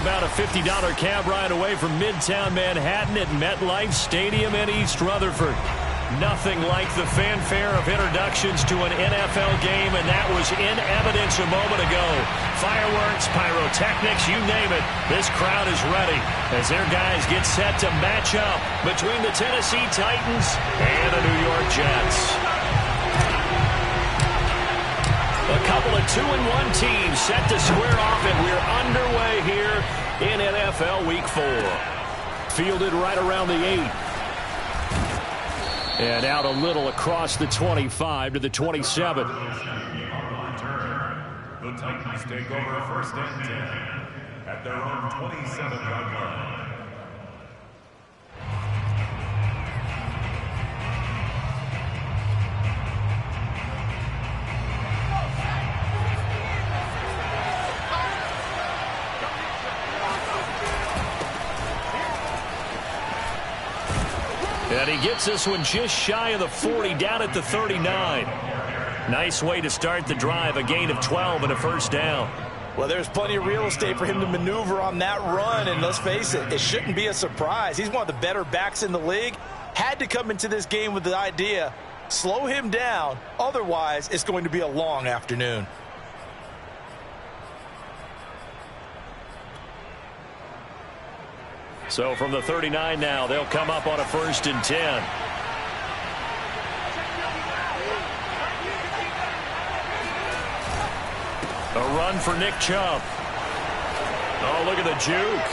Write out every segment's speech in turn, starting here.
about a $50 cab ride away from Midtown Manhattan at MetLife Stadium in East Rutherford. Nothing like the fanfare of introductions to an NFL game, and that was in evidence a moment ago. Fireworks, pyrotechnics, you name it. This crowd is ready as their guys get set to match up between the Tennessee Titans and the New York Jets. A couple of 2-1 teams set to square off, and we're underway here in NFL Week 4. Fielded right around the 8. And out a little across the 25 to the 27. The Titans take over first and 10 at their own 27-yard line. And he gets this one just shy of the 40, down at the 39. Nice way to start the drive, a gain of 12 and a first down. Well, there's plenty of real estate for him to maneuver on that run, and let's face it, it shouldn't be a surprise. He's one of the better backs in the league. Had to come into this game with the idea, slow him down, otherwise it's going to be a long afternoon. So from the 39 now, they'll come up on a first and 10. A run for Nick Chubb. Oh, look at the juke.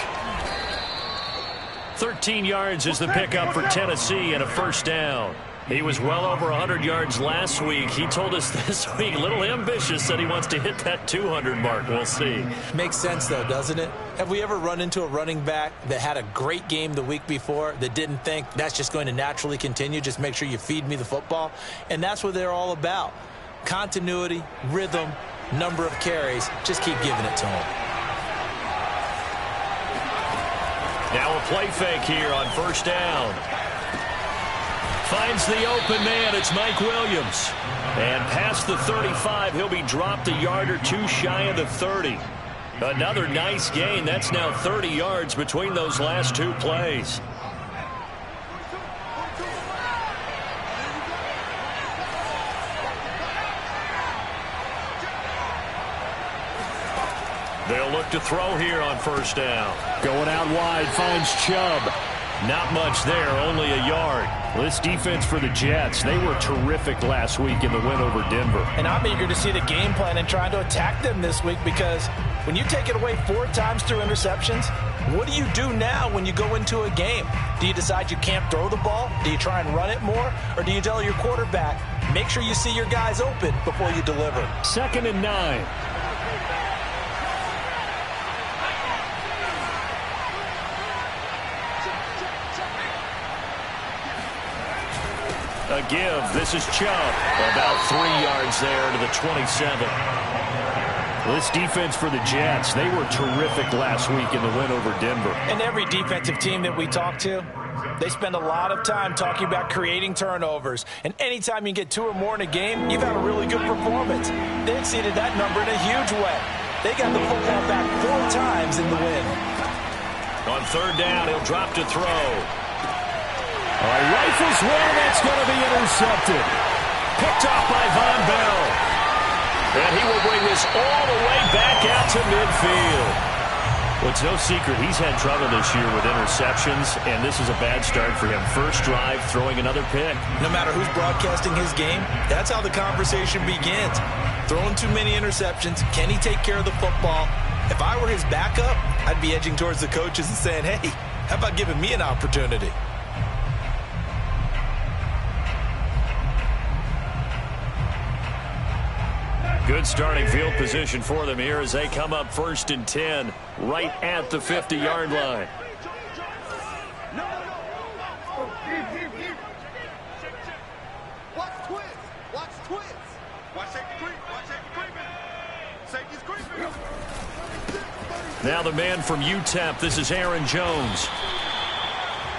13 yards is the pickup for Tennessee and a first down. He was well over 100 yards last week. He told us this week, a little ambitious, said he wants to hit that 200 mark. We'll see. Makes sense, though, doesn't it? Have we ever run into a running back that had a great game the week before that didn't think that's just going to naturally continue? Just make sure you feed me the football. And that's what they're all about. Continuity, rhythm, number of carries. Just keep giving it to him. Now a play fake here on first down. Finds the open man. It's Mike Williams. And past the 35, he'll be dropped a yard or two shy of the 30. Another nice gain. That's now 30 yards between those last two plays. They'll look to throw here on first down. Going out wide, finds Chubb. Not much there, only a yard. This defense for the Jets, they were terrific last week in the win over Denver. And I'm eager to see the game plan and trying to attack them this week, because when you take it away 4 times through interceptions, what do you do now when you go into a game? Do you decide you can't throw the ball? Do you try and run it more? Or do you tell your quarterback, make sure you see your guys open before you deliver? 2nd and 9. A give. This is Chubb. About 3 yards there to the 27. This defense for the Jets, they were terrific last week in the win over Denver. And every defensive team that we talk to, they spend a lot of time talking about creating turnovers. And anytime you get 2 or more in a game, you've had a really good performance. They exceeded that number in a huge way. They got the football back 4 times in the win. On third down, he'll drop to throw. Rifles one, that's going to be intercepted. Picked off by Von Bell. And he will bring this all the way back out to midfield. Well, it's no secret he's had trouble this year with interceptions, and this is a bad start for him. First drive, throwing another pick. No matter who's broadcasting his game, that's how the conversation begins. Throwing too many interceptions, can he take care of the football? If I were his backup, I'd be edging towards the coaches and saying, hey, how about giving me an opportunity? Good starting field position for them here as they come up 1st and 10 right at the 50-yard line. Watch twist. Watch twist. Watch safety creep. Watch safety creeping. Safety's creeping. Now the man from UTEP, this is Aaron Jones.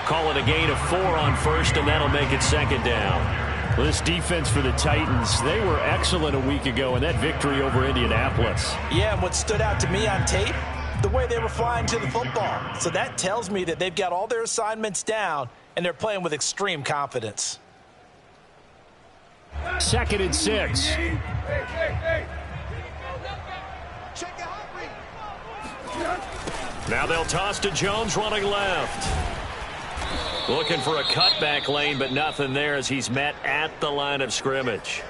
Call it a gain of 4 on first, and that'll make it 2nd down. Well, this defense for the Titans, they were excellent a week ago in that victory over Indianapolis. Yeah, and what stood out to me on tape, the way they were flying to the football. So that tells me that they've got all their assignments down, and they're playing with extreme confidence. 2nd and 6. Now they'll toss to Jones running left. Looking for a cutback lane, but nothing there as he's met at the line of scrimmage.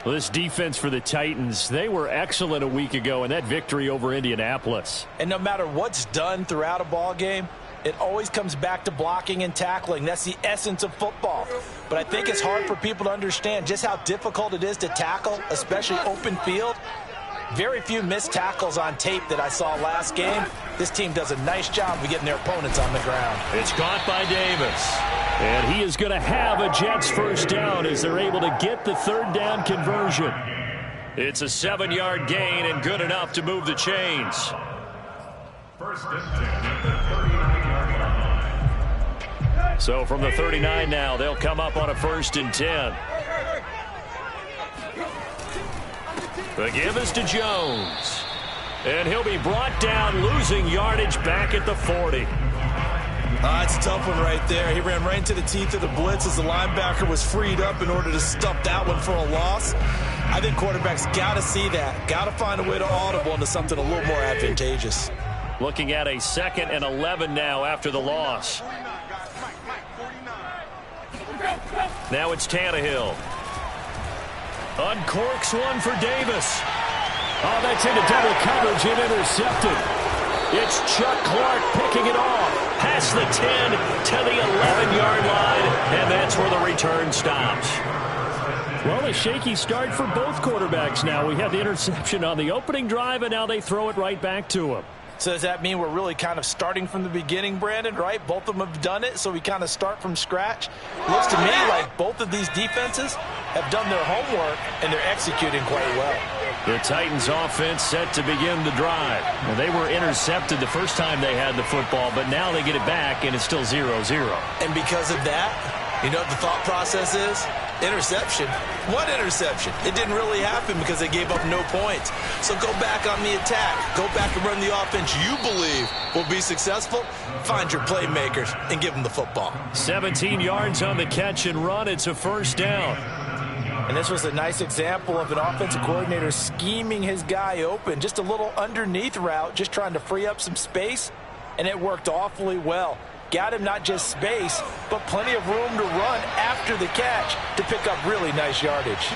Well, this defense for the Titans, they were excellent a week ago in that victory over Indianapolis. And no matter what's done throughout a ball game, it always comes back to blocking and tackling. That's the essence of football. But I think it's hard for people to understand just how difficult it is to tackle, especially open field. Very few missed tackles on tape that I saw last game. This team does a nice job of getting their opponents on the ground. It's caught by Davis. And he is going to have a Jets first down as they're able to get the 3rd down conversion. It's a 7-yard gain and good enough to move the chains. 1st and 10 at the 39-yard line. So from the 39 now, they'll come up on a 1st and 10. The give is to Jones. And he'll be brought down, losing yardage back at the 40. It's a tough one right there. He ran right into the teeth of the blitz as the linebacker was freed up in order to stuff that one for a loss. I think quarterbacks got to see that. Got to find a way to audible into something a little more advantageous. Looking at a 2nd and 11 now after the loss. Now it's Tannehill. Uncorks one for Davis. Oh, that's into double coverage and intercepted. It's Chuck Clark picking it off. Past the 10 to the 11-yard line, and that's where the return stops. Well, a shaky start for both quarterbacks now. We had the interception on the opening drive, and now they throw it right back to him. So does that mean we're really kind of starting from the beginning, Brandon, right? Both of them have done it, so we kind of start from scratch. Looks to me like both of these defenses have done their homework, and they're executing quite well. The Titans offense set to begin the drive. Well, they were intercepted the first time they had the football, but now they get it back, and it's still 0-0. And because of that, you know what the thought process is? Interception. What interception? It didn't really happen because they gave up no points. So go back on the attack. Go back and run the offense you believe will be successful. Find your playmakers and give them the football. 17 yards on the catch and run. It's a 1st down. And this was a nice example of an offensive coordinator scheming his guy open. Just a little underneath route, just trying to free up some space, and it worked awfully well. Got him not just space, but plenty of room to run after the catch to pick up really nice yardage.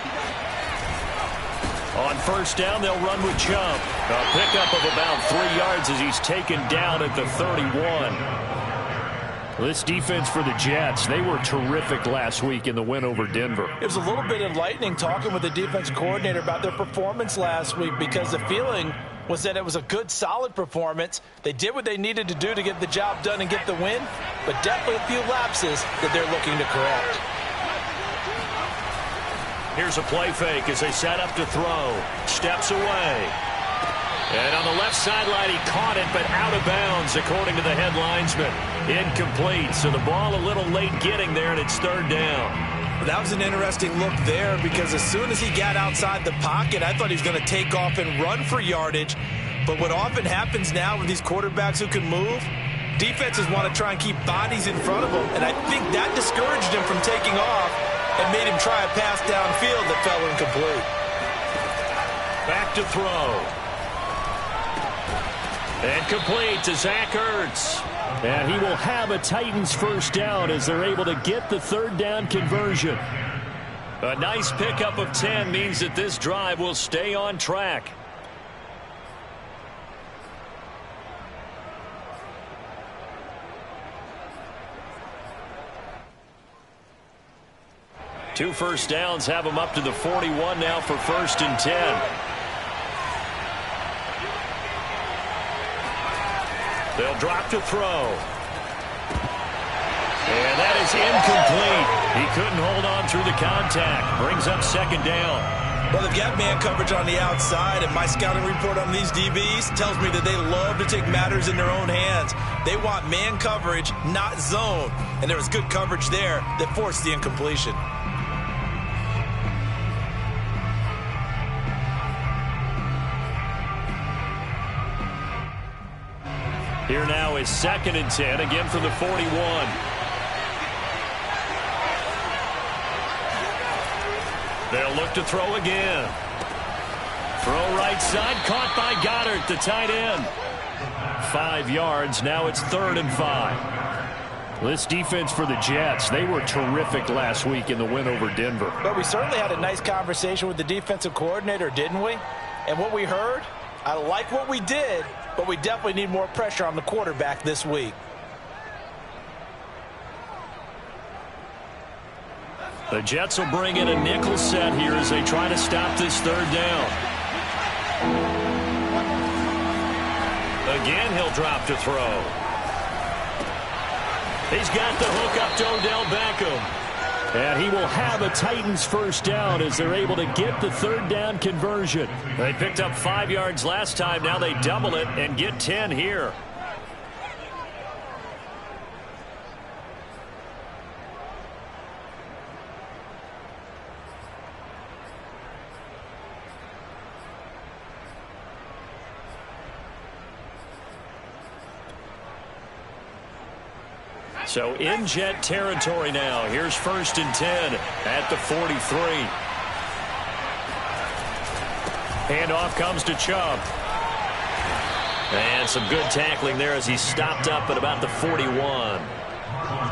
On 1st down, they'll run with Chubb. A pickup of about 3 yards as he's taken down at the 31. This defense for the Jets, they were terrific last week in the win over Denver. It was a little bit enlightening talking with the defense coordinator about their performance last week because the feeling was that it was a good, solid performance. They did what they needed to do to get the job done and get the win, but definitely a few lapses that they're looking to correct. Here's a play fake as they set up to throw. Steps away. And on the left sideline, he caught it, but out of bounds, according to the head linesman. Incomplete, so the ball a little late getting there, and it's 3rd down. That was an interesting look there because as soon as he got outside the pocket, I thought he was going to take off and run for yardage. But what often happens now with these quarterbacks who can move, defenses want to try and keep bodies in front of them. And I think that discouraged him from taking off and made him try a pass downfield that fell incomplete. Back to throw. And complete to Zach Ertz. And he will have a Titans first down as they're able to get the 3rd down conversion. A nice pickup of 10 means that this drive will stay on track. Two first downs have them up to the 41 now for 1st and 10. They'll drop to throw. And that is incomplete. He couldn't hold on through the contact. Brings up 2nd down. Well, they've got man coverage on the outside, and my scouting report on these DBs tells me that they love to take matters in their own hands. They want man coverage, not zone. And there was good coverage there that forced the incompletion. Here now is 2nd and 10, again from the 41. They'll look to throw again. Throw right side, caught by Goddard, the tight end. 5 yards, now it's 3rd and 5. This defense for the Jets, they were terrific last week in the win over Denver. But we certainly had a nice conversation with the defensive coordinator, didn't we? And what we heard, I like what we did, but we definitely need more pressure on the quarterback this week. The Jets will bring in a nickel set here as they try to stop this 3rd down. Again, he'll drop to throw. He's got the hook up to Odell Beckham. And he will have a Titans 1st down as they're able to get the 3rd down conversion. They picked up 5 yards last time. Now they double it and get 10 here. So in Jet territory now. Here's 1st and 10 at the 43. Handoff comes to Chubb. And some good tackling there as he stopped up at about the 41.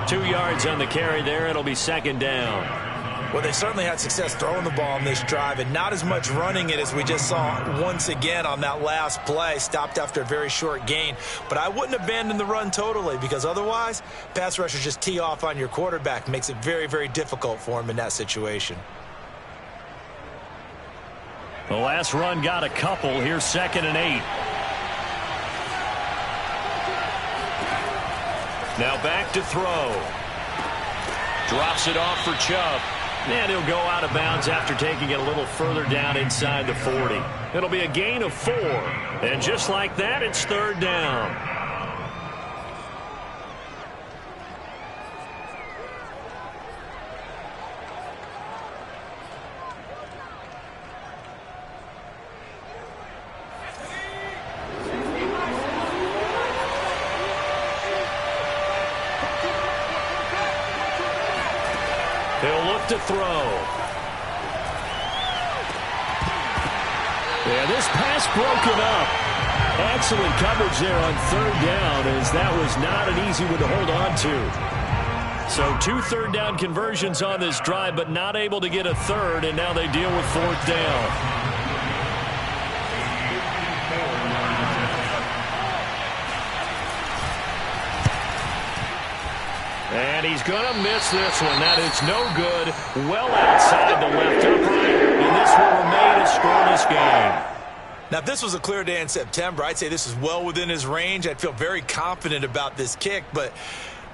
2 yards on the carry there. It'll be 2nd down. Well, they certainly had success throwing the ball on this drive and not as much running it as we just saw once again on that last play. Stopped after a very short gain. But I wouldn't abandon the run totally because otherwise, pass rushers just tee off on your quarterback. Makes it very, very difficult for him in that situation. The last run got a couple. Here's 2nd and 8. Now back to throw. Drops it off for Chubb. And he'll go out of bounds after taking it a little further down inside the 40. It'll be a gain of 4. And just like that, it's 3rd down. He'll look to throw. Yeah, this pass broken up. Excellent coverage there on 3rd down as that was not an easy one to hold on to. So 2 3rd down conversions on this drive, but not able to get a 3rd, and now they deal with 4th down. And he's going to miss this one. That is no good. Well outside the left upright. And this will remain a scoreless game. Now, if this was a clear day in September, I'd say this is well within his range. I'd feel very confident about this kick. But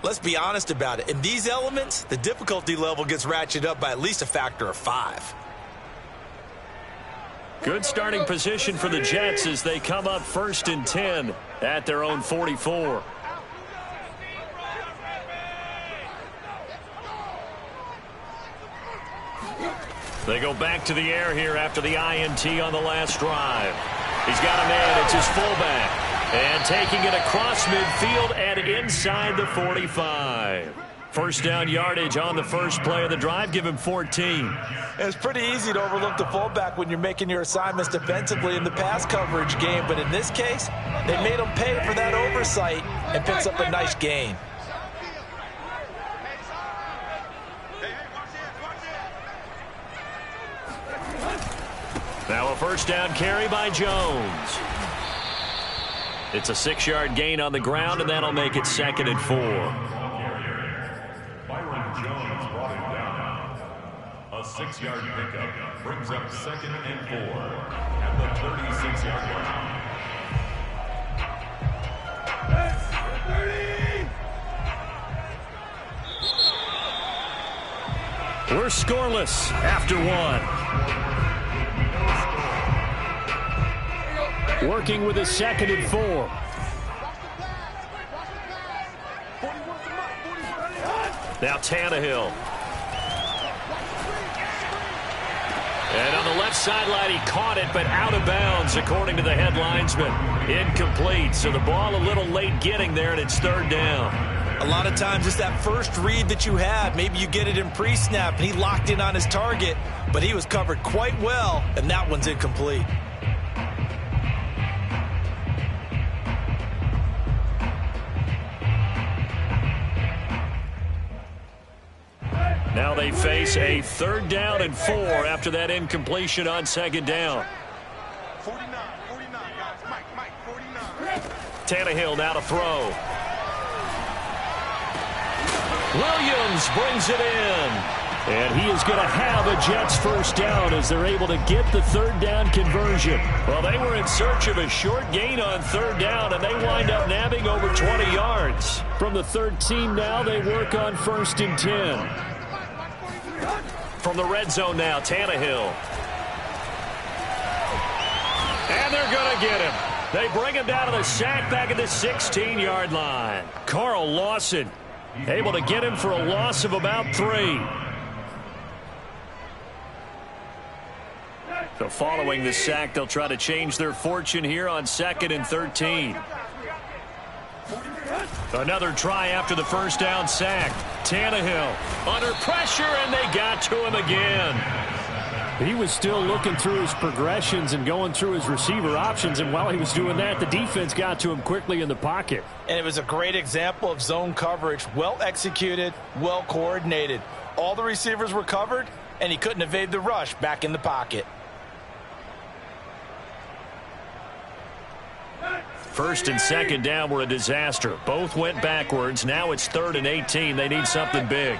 let's be honest about it. In these elements, the difficulty level gets ratcheted up by at least a factor of 5. Good starting position for the Jets as they come up 1st and 10 at their own 44. They go back to the air here after the INT on the last drive. He's got a man. It's his fullback. And taking it across midfield and inside the 45. 1st down yardage on the first play of the drive. Give him 14. It's pretty easy to overlook the fullback when you're making your assignments defensively in the pass coverage game. But in this case, they made him pay for that oversight and picks up a nice gain. Now a 1st down carry by Jones. It's a 6-yard gain on the ground, and that'll make it 2nd and 4. Byron Jones brought him down. A 6-yard pickup brings up 2nd and 4 at the 36-yard line. We're scoreless after 1. Working with a 2nd and 4. Now Tannehill. And on the left sideline, he caught it, but out of bounds. Downs, according to the head linesman. Incomplete, so the ball a little late getting there, and it's third down. A lot of times it's that first read that you have. Maybe you get it in pre-snap, and he locked in on his target, but he was covered quite well, and that one's incomplete. Now they face a 3rd down and 4 after that incompletion on 2nd down. 49, guys. Mike, 49. Tannehill now to throw. Williams brings it in. And he is going to have a Jets first down as they're able to get the 3rd down conversion. Well, they were in search of a short gain on 3rd down, and they wind up nabbing over 20 yards. From the 13 now, they work on 1st and 10. From the red zone now, Tannehill. And they're going to get him. They bring him down to the sack back at the 16-yard line. Carl Lawson able to get him for a loss of about 3. So following the sack, they'll try to change their fortune here on 2nd and 13. Another try after the first down sack. Tannehill under pressure, and they got to him again. He was still looking through his progressions and going through his receiver options, and while he was doing that, the defense got to him quickly in the pocket. And it was a great example of zone coverage. Well executed, well coordinated. All the receivers were covered, and he couldn't evade the rush back in the pocket. 1st and 2nd down were a disaster. Both went backwards. Now it's 3rd and 18. They need something big.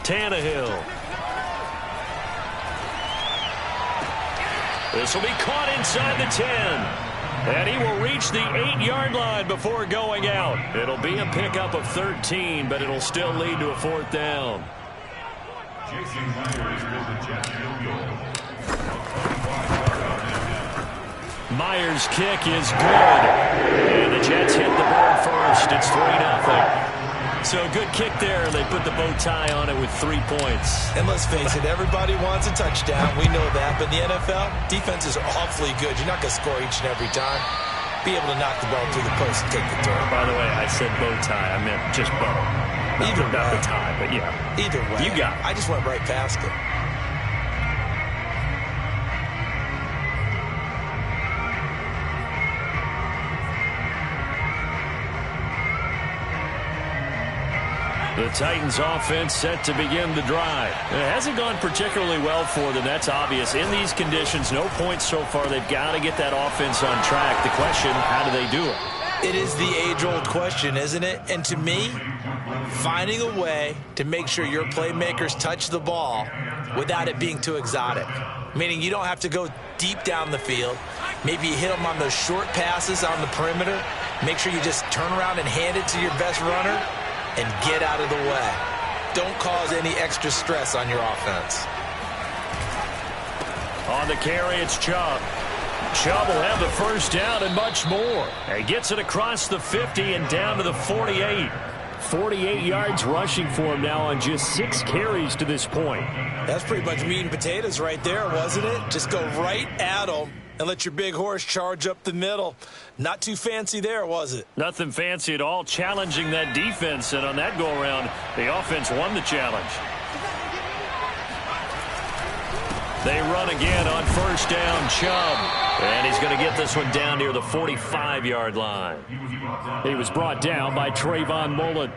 Tannehill. This will be caught inside the 10. And he will reach the 8-yard line before going out. It'll be a pickup of 13, but it'll still lead to a 4th down. Jason Myers with the Jets field goal. Myers' kick is good. And the Jets hit the board first. It's 3-0. So good kick there. They put the bow tie on it with 3 points. And let's face it, everybody wants a touchdown. We know that. But in the NFL, defenses are awfully good. You're not going to score each and every time. Be able to knock the ball through the post and take the turn. By the way, I said bow tie. I meant just bow. Either way. Not the tie, but yeah. Either way. You got it. I just went right past it. The Titans offense set to begin the drive. It hasn't gone particularly well for them. That's obvious. In these conditions, no points so far. They've got to get that offense on track. The question, how do they do it? It is the age-old question, isn't it? And to me, finding a way to make sure your playmakers touch the ball without it being too exotic. Meaning you don't have to go deep down the field. Maybe you hit them on those short passes on the perimeter. Make sure you just turn around and hand it to your best runner and get out of the way. Don't cause any extra stress on your offense. On the carry, it's Chubb. Chubb will have the first down and much more. He gets it across the 50 and down to the 48. 48 yards rushing for him now on just 6 carries to this point. That's pretty much meat and potatoes right there, wasn't it? Just go right at him and let your big horse charge up the middle. Not too fancy there, was it? Nothing fancy at all, challenging that defense. And on that go-around, the offense won the challenge. They run again on first down, Chubb. And he's going to get this one down near the 45-yard line. He was brought down by Trayvon Mullen.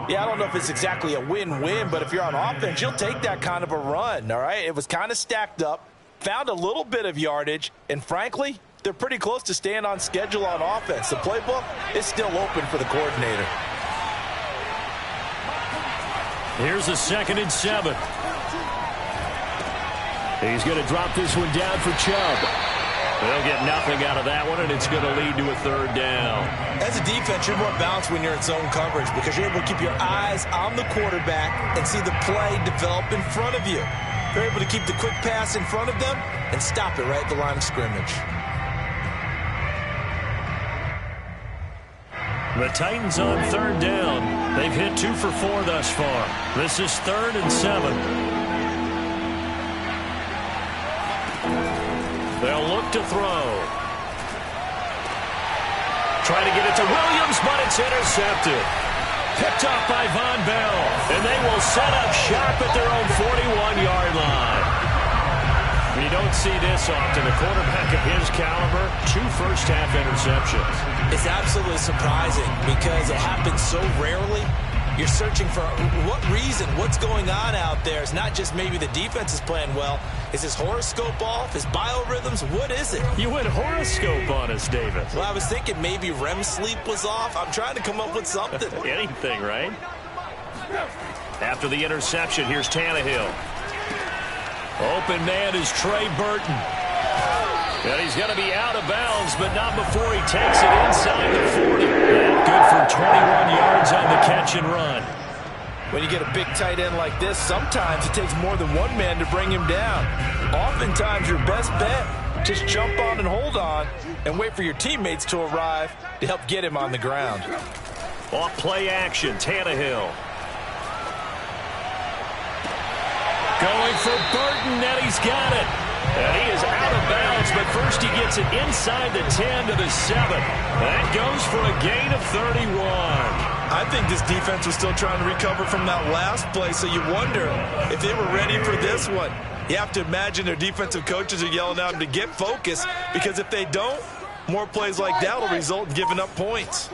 Yeah, I don't know if it's exactly a win-win, but if you're on offense, you'll take that kind of a run, all right? It was kind of stacked up, found a little bit of yardage, and frankly, they're pretty close to staying on schedule on offense. The playbook is still open for the coordinator. Here's a 2nd and 7. He's going to drop this one down for Chubb. They'll get nothing out of that one, and it's going to lead to a 3rd down. As a defense, you're more balanced when you're in zone coverage because you're able to keep your eyes on the quarterback and see the play develop in front of you. You're able to keep the quick pass in front of them and stop it right at the line of scrimmage. The Titans on third down. They've hit 2 for 4 thus far. This is 3rd and 7. They'll look to throw. Try to get it to Williams, but it's intercepted. Picked off by Von Bell. And they will set up shop at their own 41-yard line. You don't see this often. A quarterback of his caliber, 2 first-half interceptions. It's absolutely surprising because it happens so rarely. You're searching for what reason, what's going on out there. It's not just maybe the defense is playing well. Is his horoscope off? His biorhythms? What is it? You went horoscope on us, David. Well, I was thinking maybe REM sleep was off. I'm trying to come up with something. Anything, right? After the interception, here's Tannehill. Open man is Trey Burton. And he's going to be out of bounds, but not before he takes it inside the 40. And good for 21 yards on the catch and run. When you get a big tight end like this, sometimes it takes more than one man to bring him down. Oftentimes, your best bet, just jump on and hold on and wait for your teammates to arrive to help get him on the ground. Off play action, Tannehill. Going for Burton, and he's got it. And he is out of bounds, but first he gets it inside the 10 to the 7. That goes for a gain of 31. I think this defense was still trying to recover from that last play, so you wonder if they were ready for this one. You have to imagine their defensive coaches are yelling at them to get focused, because if they don't, more plays like that will result in giving up points.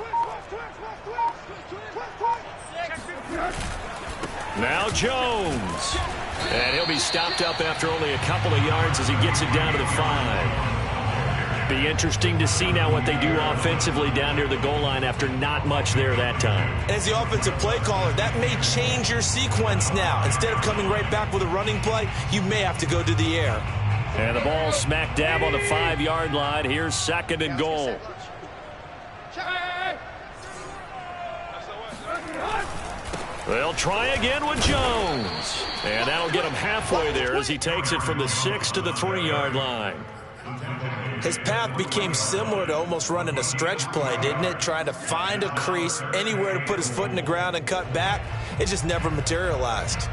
Now Jones. And he'll be stopped up after only a couple of yards as he gets it down to the 5. Be interesting to see now what they do offensively down near the goal line after not much there that time. As the offensive play caller, that may change your sequence now. Instead of coming right back with a running play, you may have to go to the air. And the ball smack dab on the 5-yard line. Here's 2nd and goal. They'll try again with Jones. And that'll get him halfway there as he takes it from the 6 to the 3-yard line. His path became similar to almost running a stretch play, didn't it? Trying to find a crease, anywhere to put his foot in the ground and cut back. It just never materialized.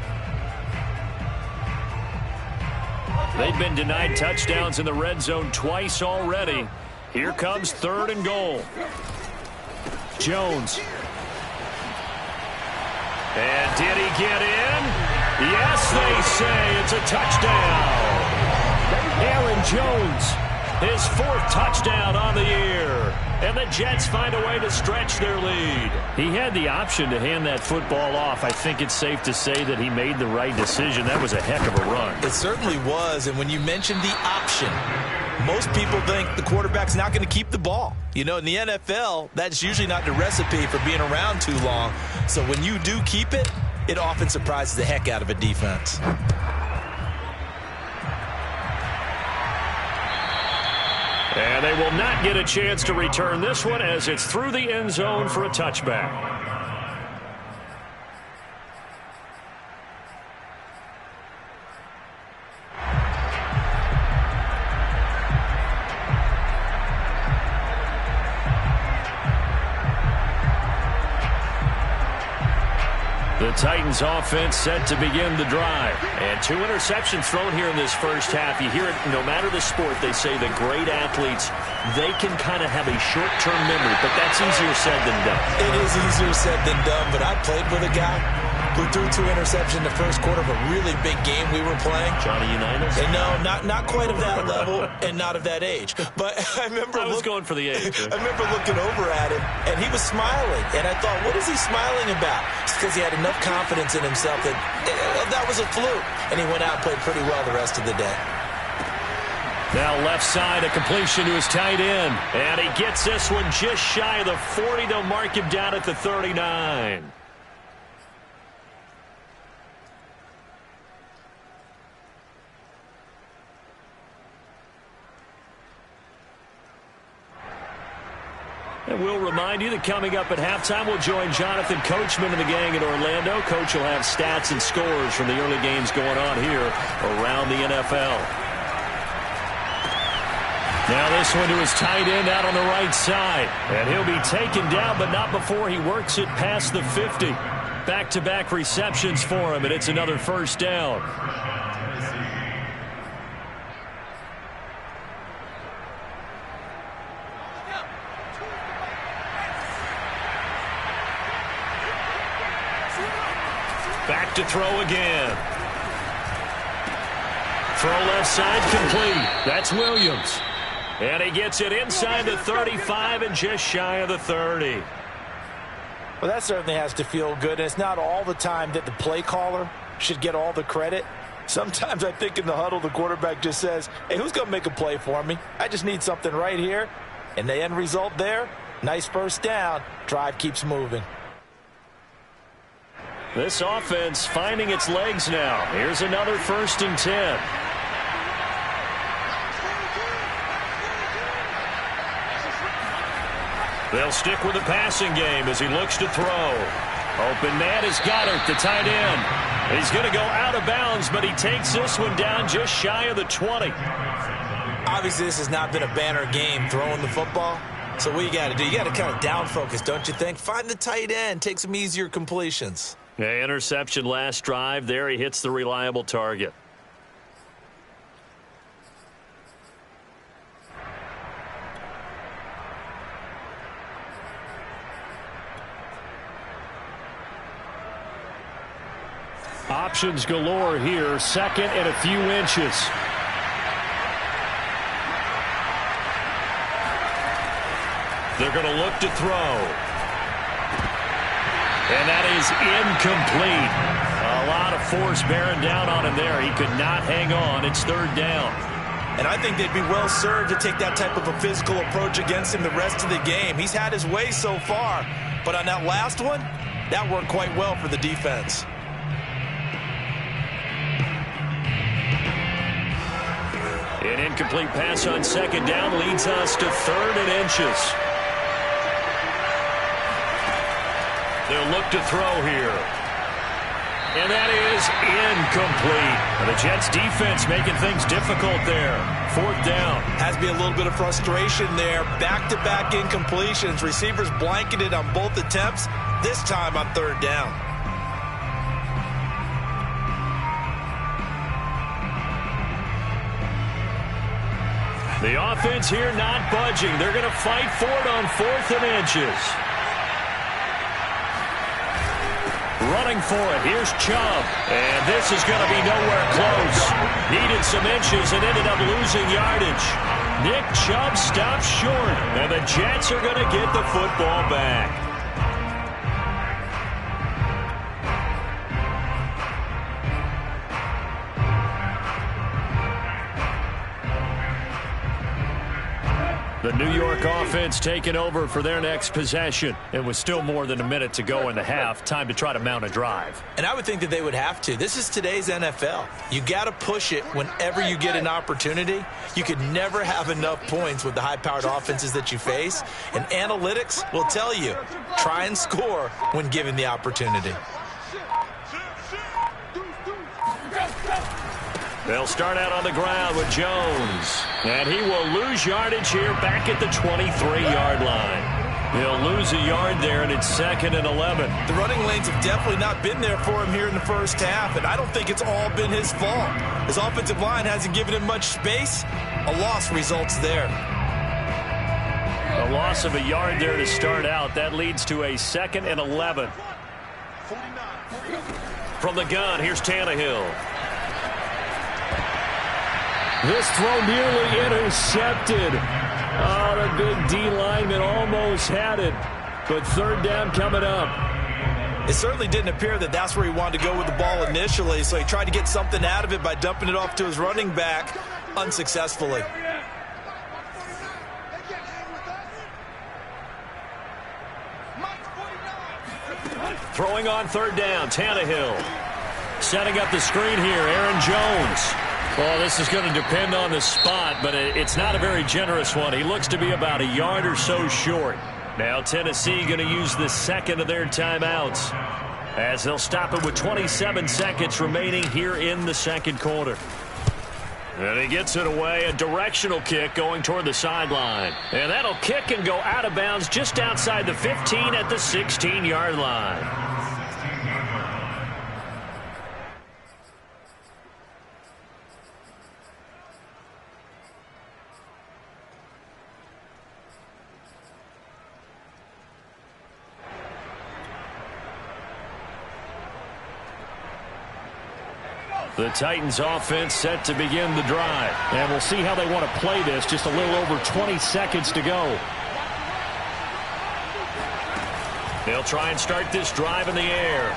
They've been denied touchdowns in the red zone twice already. Here comes 3rd and goal. Jones. And did he get in? Yes, they say it's a touchdown. Aaron Jones, his 4th touchdown on the year. And the Jets find a way to stretch their lead. He had the option to hand that football off. I think it's safe to say that he made the right decision. That was a heck of a run. It certainly was. And when you mentioned the option, most people think the quarterback's not going to keep the ball. You know, in the NFL, that's usually not the recipe for being around too long. So when you do keep it, it often surprises the heck out of a defense. And they will not get a chance to return this one as it's through the end zone for a touchback. The Titans offense set to begin the drive. And 2 interceptions thrown here in this first half. You hear it no matter the sport. They say the great athletes, they can kind of have a short-term memory, but that's easier said than done. It is easier said than done, but I played with a guy who threw 2 interceptions in the first quarter of a really big game we were playing. Johnny Unitas? And no, not quite of that level and not of that age. But I remember I was going for the age. I remember looking over at him, and he was smiling. And I thought, what is he smiling about? It's because he had enough confidence in himself that that was a fluke. And he went out and played pretty well the rest of the day. Now left side, a completion to his tight end. And he gets this one just shy of the 40. They'll mark him down at the 39. And we'll remind you that coming up at halftime, we'll join Jonathan Coachman and the gang in Orlando. Coach will have stats and scores from the early games going on here around the NFL. Now this one to his tight end out on the right side. And he'll be taken down, but not before he works it past the 50. Back-to-back receptions for him, and it's another first down. Back to throw again. Throw left side complete. That's Williams. And he gets it inside the 35 and just shy of the 30. Well, that certainly has to feel good. And it's not all the time that the play caller should get all the credit. Sometimes I think in the huddle, the quarterback just says, hey, who's going to make a play for me? I just need something right here. And the end result there, nice first down. Drive keeps moving. This offense finding its legs now. Here's another 1st and 10. They'll stick with the passing game as he looks to throw. Open man is Goddard, the tight end. He's going to go out of bounds, but he takes this one down just shy of the 20. Obviously, this has not been a banner game throwing the football. So what you got to do, you got to kind of down focus, don't you think? Find the tight end, take some easier completions. Yeah, interception last drive. There he hits the reliable target. Options galore here. 2nd and a few inches. They're going to look to throw. And that is incomplete. A lot of force bearing down on him there. He could not hang on. It's 3rd down. And I think they'd be well served to take that type of a physical approach against him the rest of the game. He's had his way so far. But on that last one, that worked quite well for the defense. An incomplete pass on 2nd down leads us to 3rd and inches. They'll look to throw here. And that is incomplete. And the Jets defense making things difficult there. 4th down. Has to be a little bit of frustration there. Back-to-back incompletions. Receivers blanketed on both attempts. This time on 3rd down. The offense here not budging. They're going to fight for it on 4th and inches. Running for it. Here's Chubb. And this is going to be nowhere close. Needed some inches and ended up losing yardage. Nick Chubb stops short. And the Jets are going to get the football back. The New York offense taking over for their next possession. And with still more than a minute to go in the half, time to try to mount a drive. And I would think that they would have to. This is today's NFL. You got to push it whenever you get an opportunity. You could never have enough points with the high-powered offenses that you face. And analytics will tell you, try and score when given the opportunity. They'll start out on the ground with Jones. And he will lose yardage here back at the 23-yard line. He'll lose a yard there, and it's 2nd and 11. The running lanes have definitely not been there for him here in the first half, and I don't think it's all been his fault. His offensive line hasn't given him much space. A loss results there. A loss of a yard there to start out. That leads to a 2nd and 11. From the gun, here's Tannehill. This throw nearly intercepted. Oh, the big D lineman almost had it. But 3rd down coming up. It certainly didn't appear that that's where he wanted to go with the ball initially, so he tried to get something out of it by dumping it off to his running back unsuccessfully. Throwing on 3rd down, Tannehill. Setting up the screen here, Aaron Jones. Well, this is going to depend on the spot, but it's not a very generous one. He looks to be about a yard or so short. Now Tennessee going to use the 2nd of their timeouts as they'll stop it with 27 seconds remaining here in the 2nd quarter. And he gets it away, a directional kick going toward the sideline. And that'll kick and go out of bounds just outside the 15 at the 16-yard line. The Titans offense set to begin the drive. And we'll see how they want to play this. Just a little over 20 seconds to go. They'll try and start this drive in the air.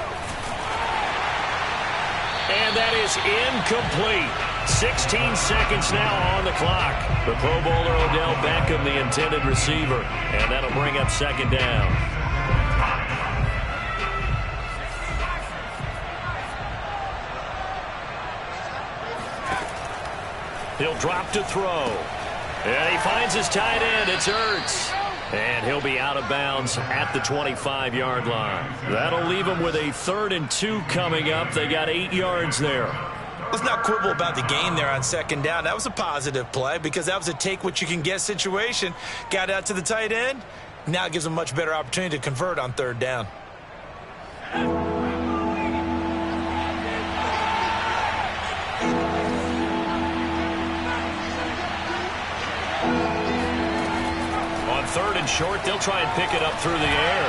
And that is incomplete. 16 seconds now on the clock. The Pro Bowler Odell Beckham, the intended receiver. And that'll bring up second down. He'll drop to throw. And he finds his tight end. It's Ertz. And he'll be out of bounds at the 25-yard line. That'll leave him with a 3rd and 2 coming up. They got 8 yards there. Let's not quibble about the gain there on second down. That was a positive play because that was a take-what-you-can-get situation. Got out to the tight end. Now it gives them a much better opportunity to convert on 3rd down. On 3rd and short, they'll try and pick it up through the air.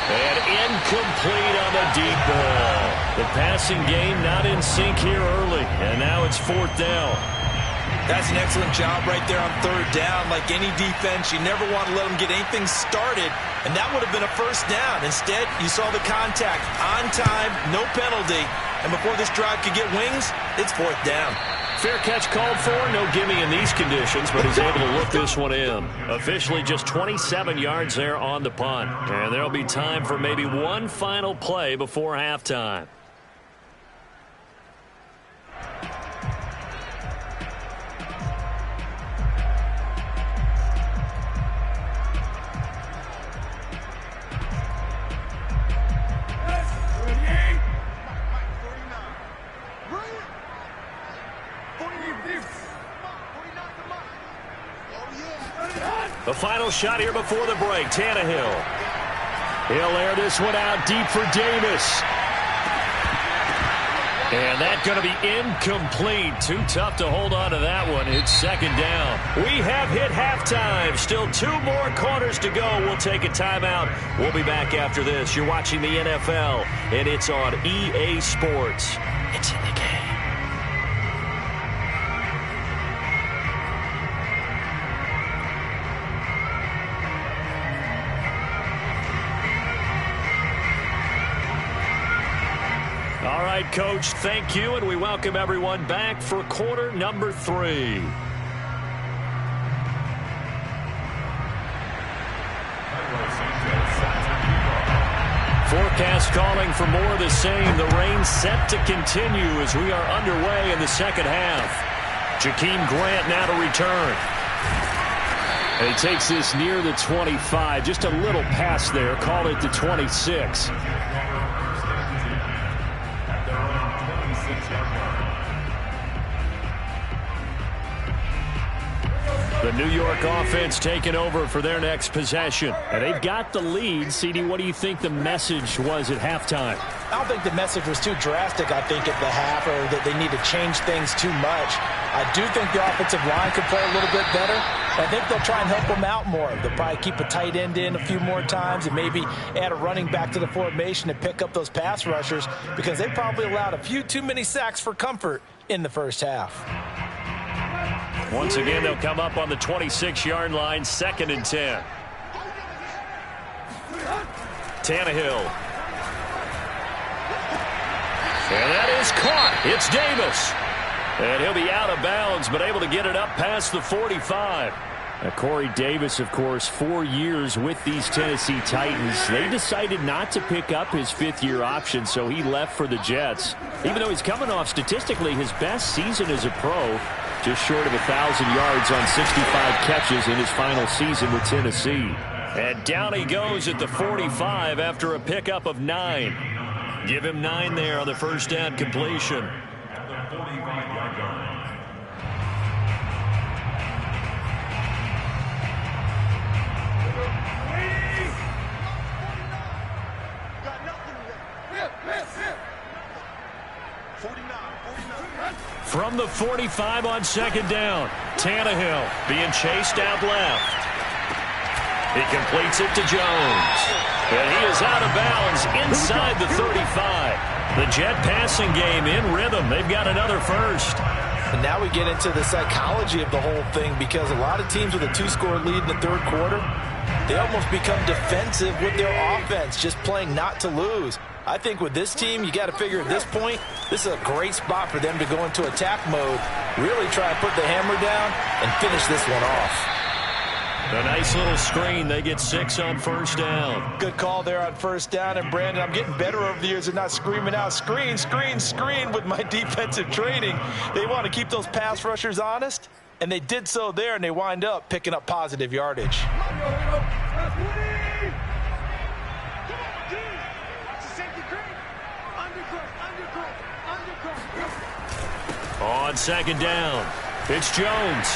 And incomplete on the deep ball. The passing game not in sync here early. And now it's 4th down. That's an excellent job right there on 3rd down. Like any defense, you never want to let them get anything started. And that would have been a 1st down. Instead, you saw the contact on time, no penalty. And before this drive could get wings, it's 4th down. Fair catch called for. No gimme in these conditions, but he's able to look this one in. Officially just 27 yards there on the punt. And there'll be time for maybe one final play before halftime. The final shot here before the break. Tannehill. He'll air this one out deep for Davis. And that's going to be incomplete. Too tough to hold on to that one. It's 2nd down. We have hit halftime. Still 2 more quarters to go. We'll take a timeout. We'll be back after this. You're watching the NFL, and it's on EA Sports. It's in the game. All right, Coach, thank you, and we welcome everyone back for quarter number 3. Forecast calling for more of the same. The rain set to continue as we are underway in the second half. Jakeem Grant now to return. And he takes this near the 25. Just a little pass there. Call it the 26. The New York offense taking over for their next possession. And they've got the lead. CD, what do you think the message was at halftime? I don't think the message was too drastic, I think, at the half, or that they need to change things too much. I do think the offensive line could play a little bit better. I think they'll try and help them out more. They'll probably keep a tight end in a few more times and maybe add a running back to the formation and pick up those pass rushers because they probably allowed a few too many sacks for comfort in the first half. Once again, they'll come up on the 26-yard line, 2nd and 10. Tannehill. And that is caught. It's Davis. And he'll be out of bounds, but able to get it up past the 45. Now, Corey Davis, of course, 4 years with these Tennessee Titans. They decided not to pick up his 5th-year option, so he left for the Jets. Even though he's coming off statistically his best season as a pro, just short of 1,000 yards on 65 catches in his final season with Tennessee. And down he goes at the 45 after a pickup of 9. Give him 9 there on the first down completion. At the 45-yard line, From the 45 on second down, Tannehill being chased out left. He completes it to Jones. And he is out of bounds inside the 35. The Jet passing game in rhythm. They've got another first. And now we get into the psychology of the whole thing, because a lot of teams with a two-score lead in the third quarter, they almost become defensive with their offense, just playing not to lose. I think with this team, you got to figure at this point, this is a great spot for them to go into attack mode, really try and put the hammer down and finish this one off. A nice little screen. They get 6 on first down. Good call there on first down. And, Brandon, I'm getting better over the years at not screaming out, screen, screen, screen with my defensive training. They want to keep those pass rushers honest, and they did so there, and they wind up picking up positive yardage. On second down, it's Jones.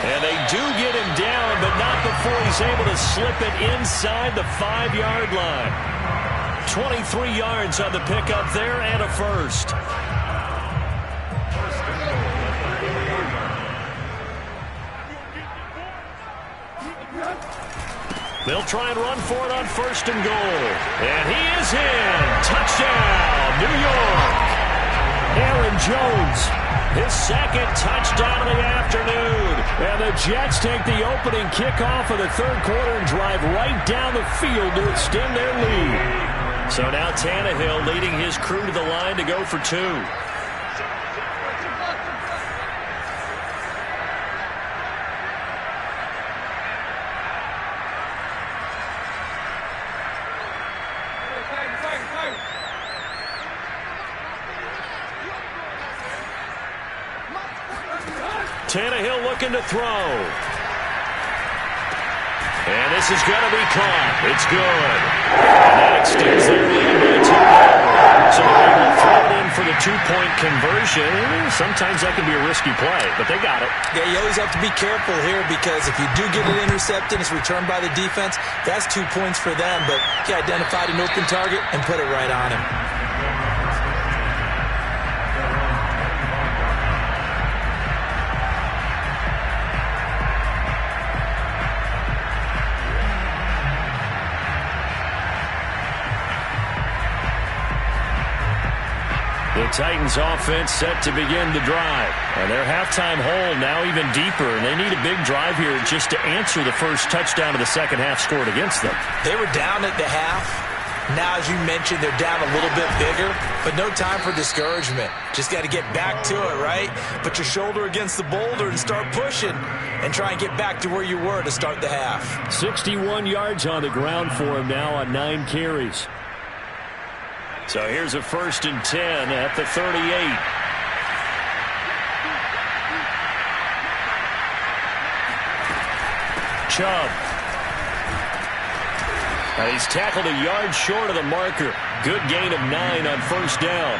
And they do get him down, but not before he's able to slip it inside the 5-yard line. 23 yards on the pickup there and a first. They'll try and run for it on first and goal. And he is in. Touchdown, New York. Aaron Jones, his second touchdown of the afternoon. And the Jets take the opening kickoff of the third quarter and drive right down the field to extend their lead. So now Tannehill leading his crew to the line to go for 2. Tannehill looking to throw. And this is going to be caught. It's good. And that extends their lead by 2. So they will throw it in for the 2-point conversion. Sometimes that can be a risky play, but they got it. Yeah, you always have to be careful here, because if you do get it intercepted, it's returned by the defense, that's 2 points for them. But he identified an open target and put it right on him. The Titans offense set to begin the drive. And their halftime hole now even deeper, and they need a big drive here just to answer the first touchdown of the second half scored against them. They were down at the half. Now, as you mentioned, they're down a little bit bigger, but no time for discouragement. Just got to get back to it, right? Put your shoulder against the boulder and start pushing and try and get back to where you were to start the half. 61 yards on the ground for him now on 9 carries. So here's a 1st and 10 at the 38. Chubb. And he's tackled a yard short of the marker. Good gain of 9 on first down.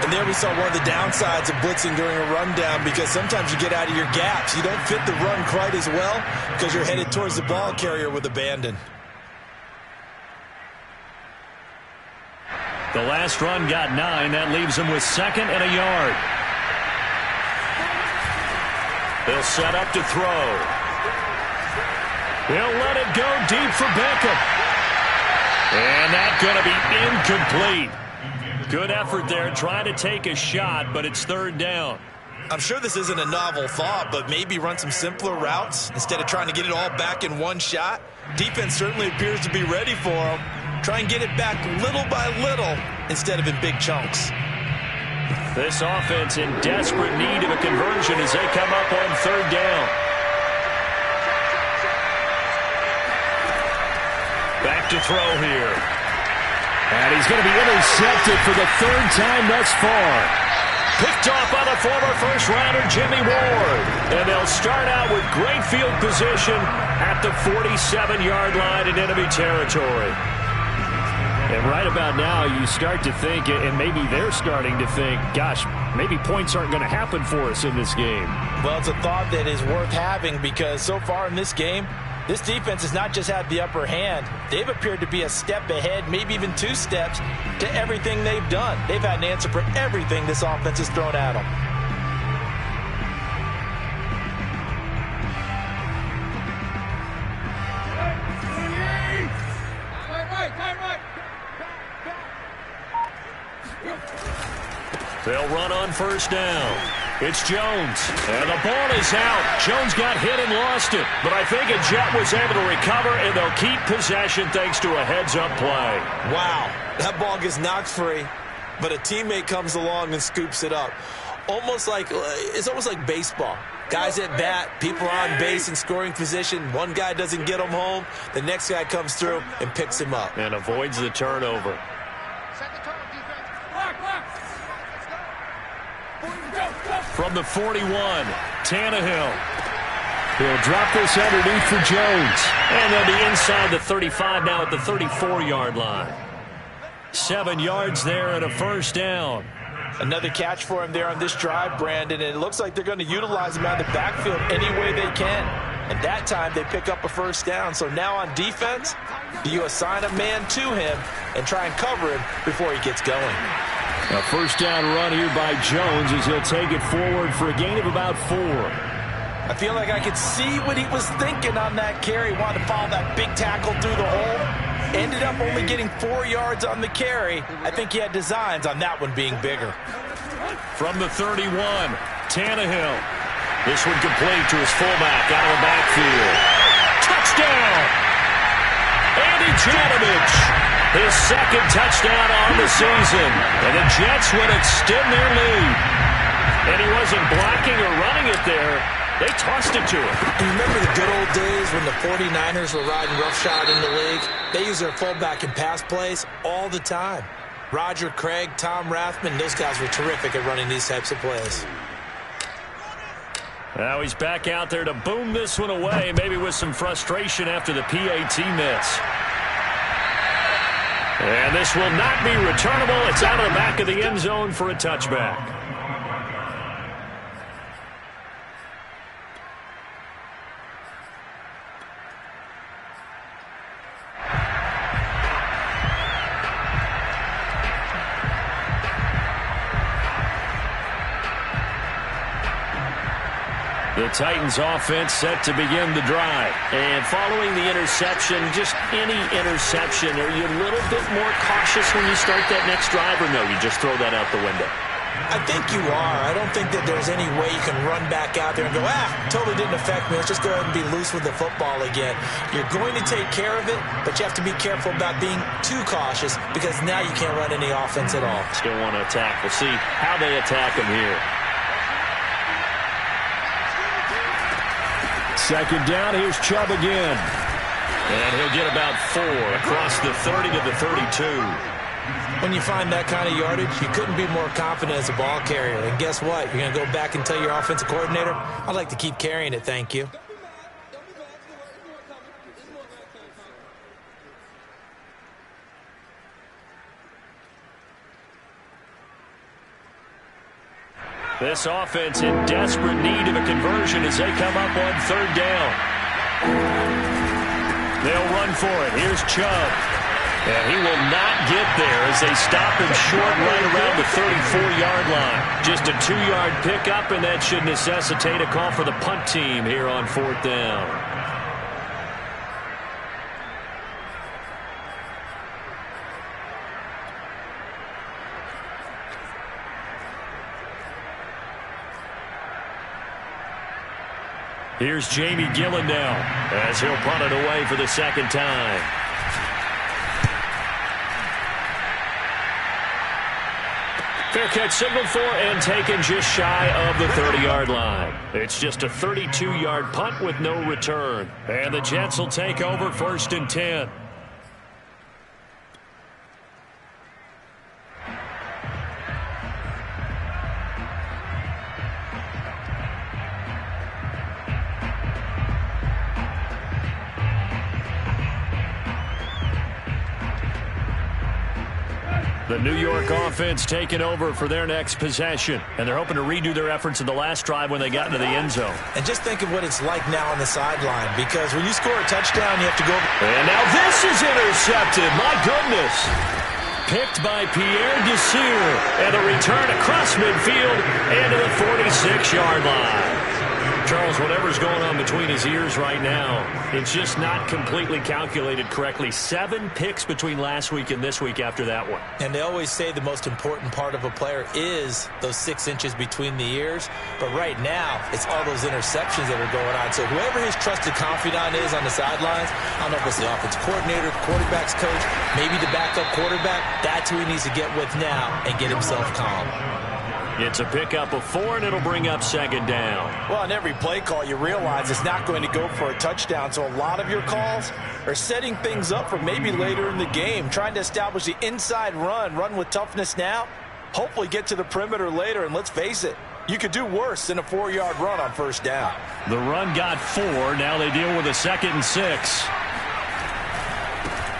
And there we saw one of the downsides of blitzing during a rundown, because sometimes you get out of your gaps. You don't fit the run quite as well because you're headed towards the ball carrier with abandon. The last run got 9. That leaves him with 2nd and a yard. They'll set up to throw. He'll let it go deep for Beckham. And that's going to be incomplete. Good effort there trying to take a shot, but it's 3rd down. I'm sure this isn't a novel thought, but maybe run some simpler routes instead of trying to get it all back in one shot. Defense certainly appears to be ready for him. Try and get it back little by little instead of in big chunks. This offense in desperate need of a conversion as they come up on 3rd down. Back to throw here. And he's going to be intercepted for the 3rd time thus far. Picked off by the former first-rounder Jimmy Ward. And they'll start out with great field position at the 47-yard line in enemy territory. And right about now, you start to think, and maybe they're starting to think, gosh, maybe points aren't going to happen for us in this game. Well, it's a thought that is worth having, because so far in this game, This defense has not just had the upper hand. They've appeared to be a step ahead, maybe even 2 steps, to everything they've done. They've had an answer for everything this offense has thrown at them. They'll run on first down. It's Jones, and the ball is out. Jones got hit and lost it, but I think a Jet was able to recover, and they'll keep possession thanks to a heads-up play. Wow, that ball gets knocked free, but a teammate comes along and scoops it up. It's almost like baseball. Guys at bat, people are on base in scoring position. One guy doesn't get him home. The next guy comes through and picks him up. And avoids the turnover. From the 41, Tannehill. He'll drop this underneath for Jones. And they'll be inside the 35 now at the 34-yard line. 7 yards there and a first down. Another catch for him there on this drive, Brandon, and it looks like they're going to utilize him out of the backfield any way they can. And that time they pick up a first down. So now on defense, do you assign a man to him and try and cover him before he gets going? A first down run here by Jones as he'll take it forward for a gain of about 4. I feel like I could see what he was thinking on that carry. Wanted to follow that big tackle through the hole. Ended up only getting 4 yards on the carry. I think he had designs on that one being bigger. From the 31, Tannehill. This one complete to his fullback out of the backfield. Touchdown! Andy Janovich. His second touchdown on the season. And the Jets would extend their lead. And he wasn't blocking or running it there. They tossed it to him. You remember the good old days when the 49ers were riding roughshod in the league? They use their fullback in pass plays all the time. Roger Craig, Tom Rathman, those guys were terrific at running these types of plays. Now he's back out there to boom this one away, maybe with some frustration after the PAT miss. And this will not be returnable. It's out of the back of the end zone for a touchback. The Titans offense set to begin the drive. And following the interception, just any interception, are you a little bit more cautious when you start that next drive, or no, you just throw that out the window? I think you are. I don't think that there's any way you can run back out there and go, totally didn't affect me. Let's just go ahead and be loose with the football again. You're going to take care of it, but you have to be careful about being too cautious because now you can't run any offense at all. Still want to attack. We'll see how they attack him here. Second down, here's Chubb again. And he'll get about 4 across the 30 to the 32. When you find that kind of yardage, you couldn't be more confident as a ball carrier. And guess what? You're going to go back and tell your offensive coordinator, I'd like to keep carrying it, thank you. This offense in desperate need of a conversion as they come up on third down. They'll run for it. Here's Chubb. And he will not get there as they stop him short right around the 34-yard line. Just a 2-yard pickup, and that should necessitate a call for the punt team here on fourth down. Here's Jamie Gillen now as he'll punt it away for the second time. Fair catch signaled for and taken just shy of the 30-yard line. It's just a 32-yard punt with no return. And the Jets will take over first and 10. The New York offense taking over for their next possession. And they're hoping to redo their efforts in the last drive when they got into the end zone. And just think of what it's like now on the sideline, because when you score a touchdown, you have to go. And now this is intercepted. My goodness. Picked by Pierre Desir. And a return across midfield and to the 46-yard line. Charles, whatever's going on between his ears right now, it's just not completely calculated correctly. 7 picks between last week and this week after that one. And they always say the most important part of a player is those 6 inches between the ears. But right now, it's all those interceptions that are going on. So whoever his trusted confidant is on the sidelines, I don't know if it's the offensive coordinator, quarterback's coach, maybe the backup quarterback, that's who he needs to get with now and get himself calm. It's a pickup of 4, and it'll bring up 2nd down. Well, on every play call, you realize it's not going to go for a touchdown. So a lot of your calls are setting things up for maybe later in the game, trying to establish the inside run with toughness now, hopefully get to the perimeter later. And let's face it, you could do worse than a 4-yard run on 1st down. The run got 4. Now they deal with a 2nd and 6.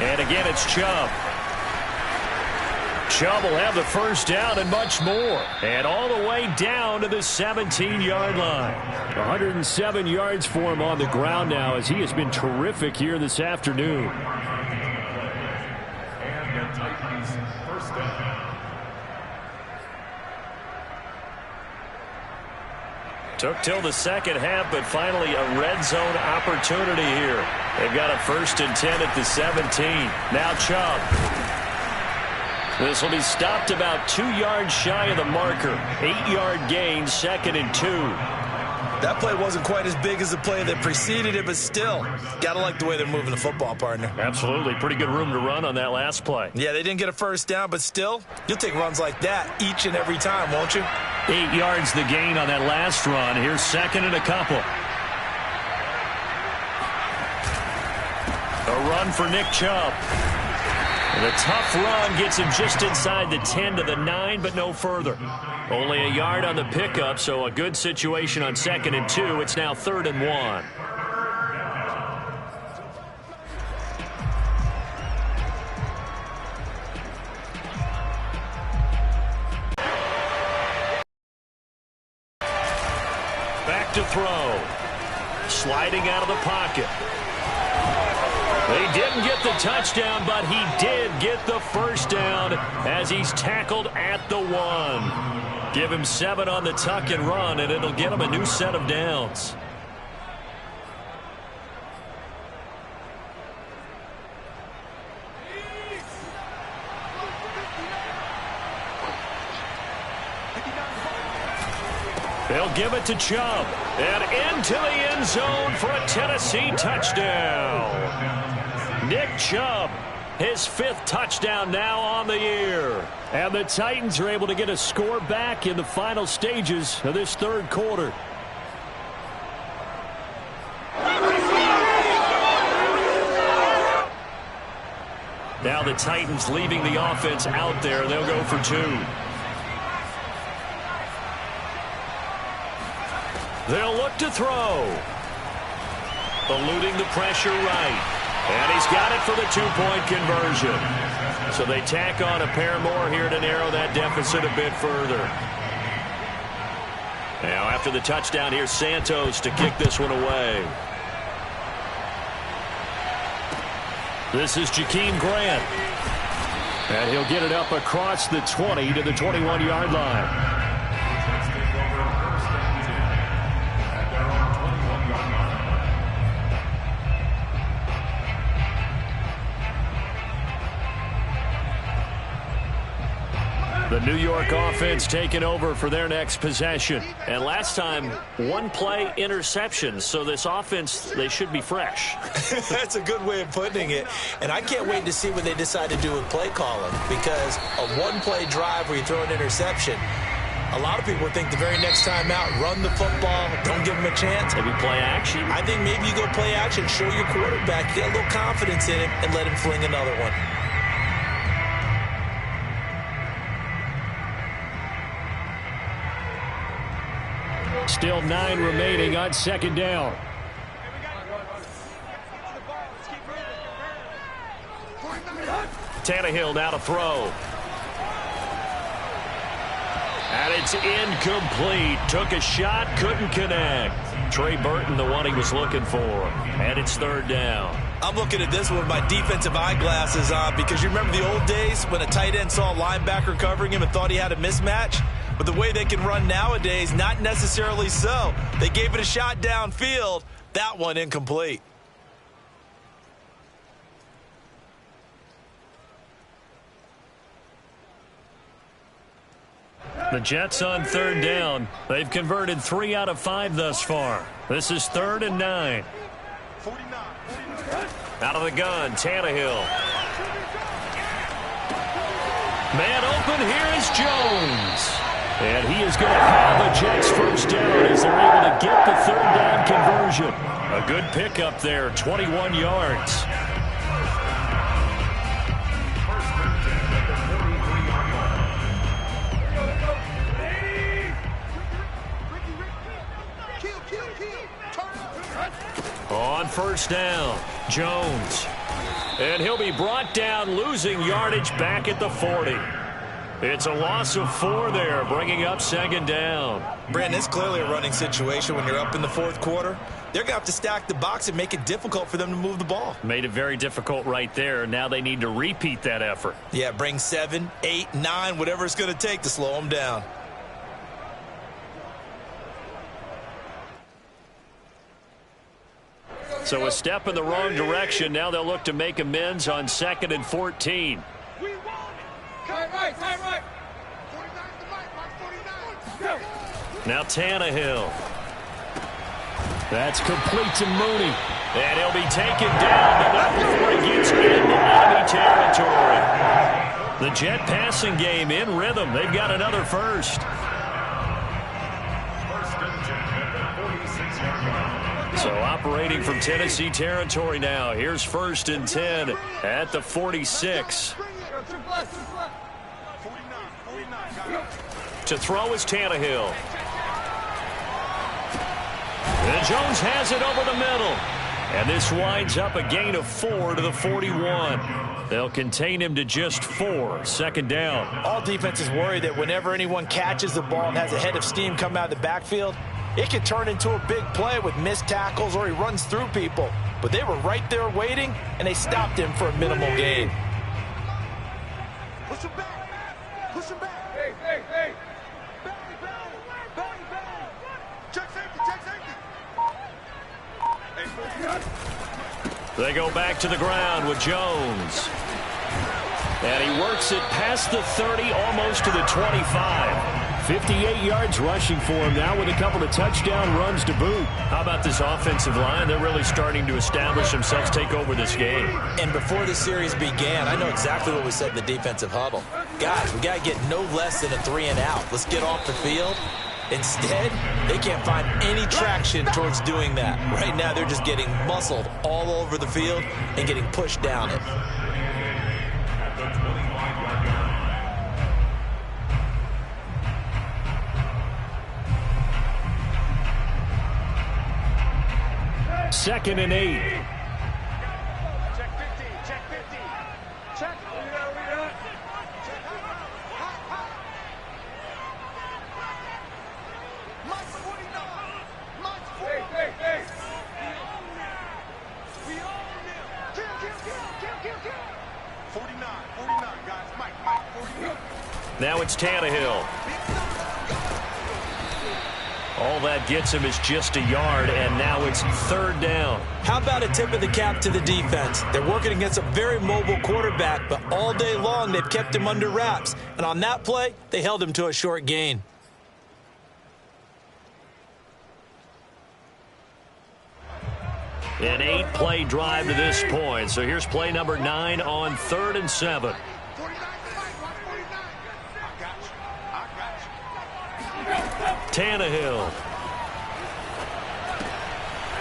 And again, it's Chubb. Chubb will have the 1st down and much more. And all the way down to the 17-yard line. 107 yards for him on the ground now, as he has been terrific here this afternoon. And the Titans' 1st down. Took till the second half, but finally a red zone opportunity here. They've got a 1st and 10 at the 17. Now Chubb. This will be stopped about 2 yards shy of the marker. 8-yard gain, 2nd and 2. That play wasn't quite as big as the play that preceded it, but still, got to like the way they're moving the football, partner. Absolutely. Pretty good room to run on that last play. Yeah, they didn't get a 1st down, but still, you'll take runs like that each and every time, won't you? 8 yards the gain on that last run. Here's 2nd and a couple. A run for Nick Chubb. And a tough run gets him just inside the 10 to the 9, but no further. Only a yard on the pickup, so a good situation on 2nd and 2. It's now 3rd and 1. Back to throw. Sliding out of the pocket. They didn't get the touchdown, but he did get the 1st down as he's tackled at the 1. Give him 7 on the tuck and run, and it'll get him a new set of downs. They'll give it to Chubb. And into the end zone for a Tennessee touchdown. Nick Chubb, his 5th touchdown now on the year. And the Titans are able to get a score back in the final stages of this 3rd quarter. Now the Titans leaving the offense out there. They'll go for 2. They'll look to throw. Eluding the pressure right. And he's got it for the 2-point conversion. So they tack on a pair more here to narrow that deficit a bit further. Now after the touchdown, here's Santos to kick this one away. This is Jakeem Grant. And he'll get it up across the 20 to the 21-yard line. The New York offense taking over for their next possession. And last time, 1-play interception. So this offense, they should be fresh. That's a good way of putting it. And I can't wait to see what they decide to do with play calling. Because a 1-play drive where you throw an interception, a lot of people think the very next time out, run the football, don't give them a chance. Maybe play action? I think maybe you go play action, show your quarterback, get a little confidence in him, and let him fling another one. Still 9 remaining on 2nd down. Tannehill now to throw. And it's incomplete. Took a shot, couldn't connect. Trey Burton, the one he was looking for. And it's third down. I'm looking at this with my defensive eyeglasses on because you remember the old days when a tight end saw a linebacker covering him and thought he had a mismatch? But the way they can run nowadays, not necessarily so. They gave it a shot downfield. That one incomplete. The Jets on third down. They've converted 3 out of 5 thus far. This is 3rd and 9. 49. Out of the gun, Tannehill. Man open, here is Jones. And he is going to have the Jets first down as they're able to get the third down conversion. A good pickup there, 21 yards. On first down, Jones. And he'll be brought down, losing yardage back at the 40. It's a loss of 4 there, bringing up second down. Brandon, it's clearly a running situation when you're up in the fourth quarter. They're going to have to stack the box and make it difficult for them to move the ball. Made it very difficult right there. Now they need to repeat that effort. Yeah, bring 7, 8, 9, whatever it's going to take to slow them down. So a step in the wrong direction. Now they'll look to make amends on 2nd and 14. We want it. Time right. 49 to Mike. 49. Now Tannehill. That's complete to Mooney. And he'll be taken down, but not before he gets into enemy territory. The Jet passing game in rhythm. They've got another first. So operating from Tennessee territory now. Here's 1st and 10 at the 46. To throw is Tannehill. And Jones has it over the middle. And this winds up a gain of 4 to the 41. They'll contain him to just 4. Second down. All defenses worry that whenever anyone catches the ball and has a head of steam come out of the backfield, it can turn into a big play with missed tackles or he runs through people. But they were right there waiting, and they stopped him for a minimal gain. Push him back. Push him back. Hey. Bang. Check safety. They go back to the ground with Jones. And he works it past the 30, almost to the 25. 58 yards rushing for him now with a couple of touchdown runs to boot. How about this offensive line? They're really starting to establish themselves, take over this game. And before the series began, I know exactly what we said in the defensive huddle. Guys, we got to get no less than a 3 and out. Let's get off the field. Instead, they can't find any traction towards doing that. Right now, they're just getting muscled all over the field and getting pushed down it. Second and 8. Check 50. Check. Mike 49. Mike 49. Hey. We own them. Kill. 49, guys. Mike 49. Now it's Tannehill. All that gets him is just a yard, and now it's third down. How about a tip of the cap to the defense? They're working against a very mobile quarterback, but all day long they've kept him under wraps. And on that play, they held him to a short gain. An 8-play drive to this point. So here's play number 9 on 3rd and 7. 49 to Mike. Watch 49. I got you. Tannehill.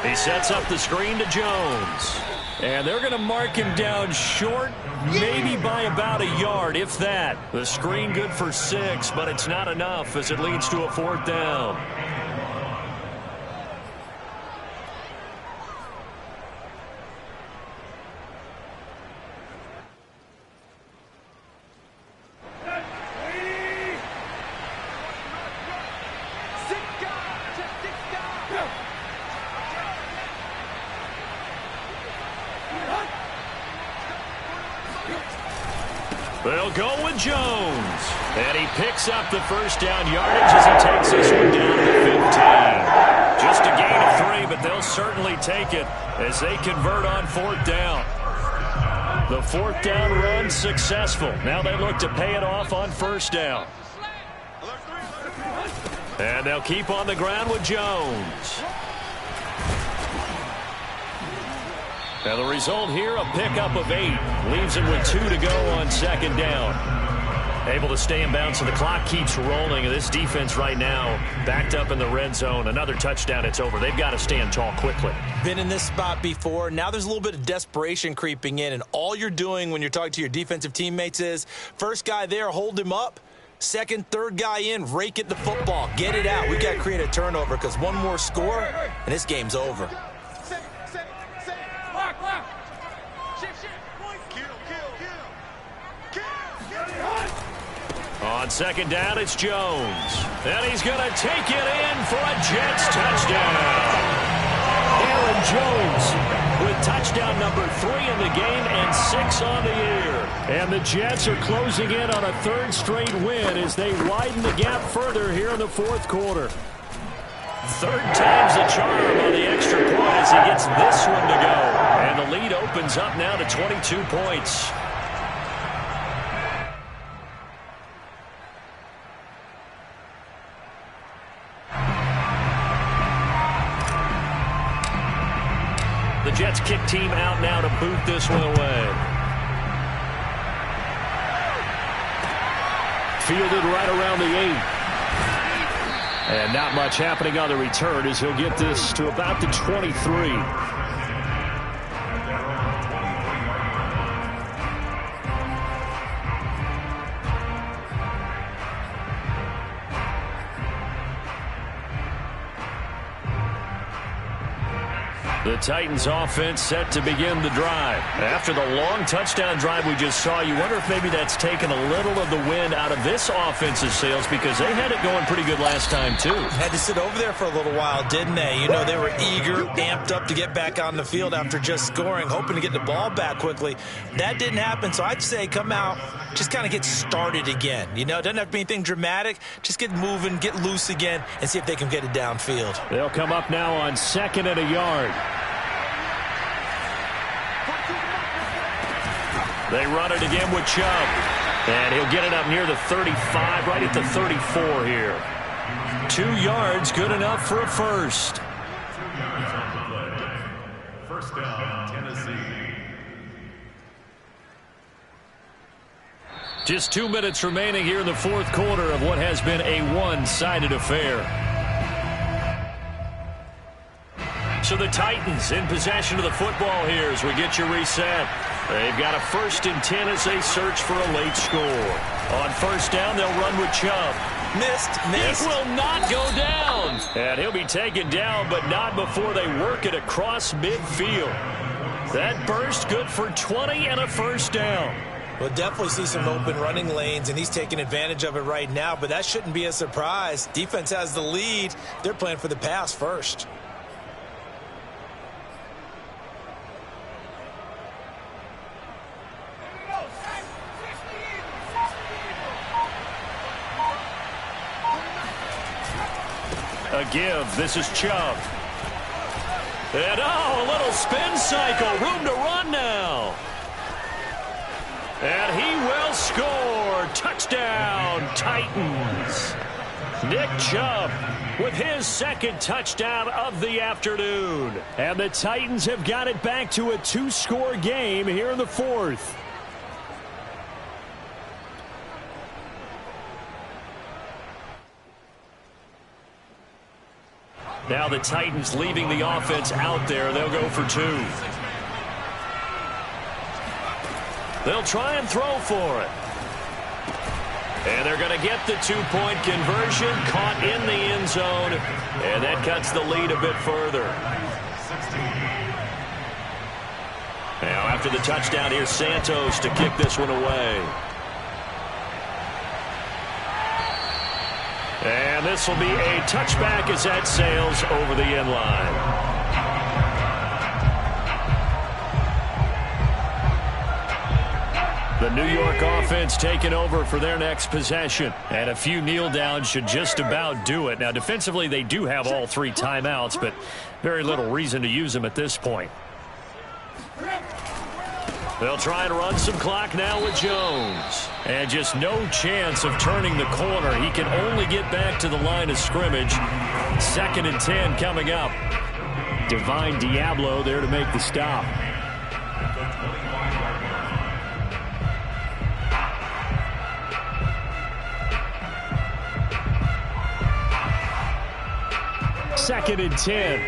He sets up the screen to Jones. And they're going to mark him down short, maybe by about a yard, if that. The screen good for 6, but it's not enough as it leads to a 4th down. They'll go with Jones. And he picks up the first down yardage as he takes this one down to the 15. Just a gain of 3, but they'll certainly take it as they convert on 4th down. The 4th down run successful. Now they look to pay it off on 1st down. And they'll keep on the ground with Jones. And the result here, a pickup of 8. Leaves him with 2 to go on 2nd down. Able to stay in bounds, so the clock keeps rolling. And this defense right now backed up in the red zone. Another touchdown, it's over. They've got to stand tall quickly. Been in this spot before. Now there's a little bit of desperation creeping in. And all you're doing when you're talking to your defensive teammates is, first guy there, hold him up. Second, third guy in, rake at the football. Get it out. We've got to create a turnover because one more score, and this game's over. On 2nd down, it's Jones. And he's going to take it in for a Jets touchdown. Aaron Jones with touchdown number 3 in the game and 6 on the year. And the Jets are closing in on a 3rd straight win as they widen the gap further here in the 4th quarter. 3rd time's the charm on the extra point as he gets this one to go. And the lead opens up now to 22 points. The Jets kick team out now to boot this one away. Fielded right around the 8. And not much happening on the return as he'll get this to about the 23. The Titans offense set to begin the drive. After the long touchdown drive we just saw, you wonder if maybe that's taken a little of the wind out of this offense's sails because they had it going pretty good last time too. Had to sit over there for a little while, didn't they? You know, they were eager, amped up to get back on the field after just scoring, hoping to get the ball back quickly. That didn't happen, so I'd say come out, just kind of get started again. You know, it doesn't have to be anything dramatic. Just get moving, get loose again, and see if they can get it downfield. They'll come up now on 2nd and a yard. They run it again with Chubb. And he'll get it up near the 35, right at the 34 here. 2 yards, good enough for a first. 2 yards on the play. First down, Tennessee. Just 2 minutes remaining here in the 4th quarter of what has been a one-sided affair. So the Titans in possession of the football here as we get you reset. They've got a 1st and 10 as they search for a late score. On 1st down, they'll run with Chubb. Missed. It will not go down. And he'll be taken down, but not before they work it across midfield. That burst good for 20 and a 1st down. We'll definitely see some open running lanes, and he's taking advantage of it right now, but that shouldn't be a surprise. Defense has the lead. They're playing for the pass first. A give. This is Chubb. And a little spin cycle. Room to run now. And he will score. Touchdown, Titans. Nick Chubb with his 2nd touchdown of the afternoon. And the Titans have got it back to a 2-score game here in the 4th. Now the Titans leaving the offense out there. They'll go for 2. They'll try and throw for it. And they're going to get the 2-point conversion. Caught in the end zone. And that cuts the lead a bit further. Now after the touchdown, here's Santos to kick this one away. And this will be a touchback as that sails over the end line. The The New York offense taking over for their next possession. And a few kneel downs should just about do it. Now, defensively, they do have all 3 timeouts, but very little reason to use them at this point. They'll try and run some clock now with Jones. And just no chance of turning the corner. He can only get back to the line of scrimmage. 2nd and 10 coming up. Divine Diablo there to make the stop. Second and 10.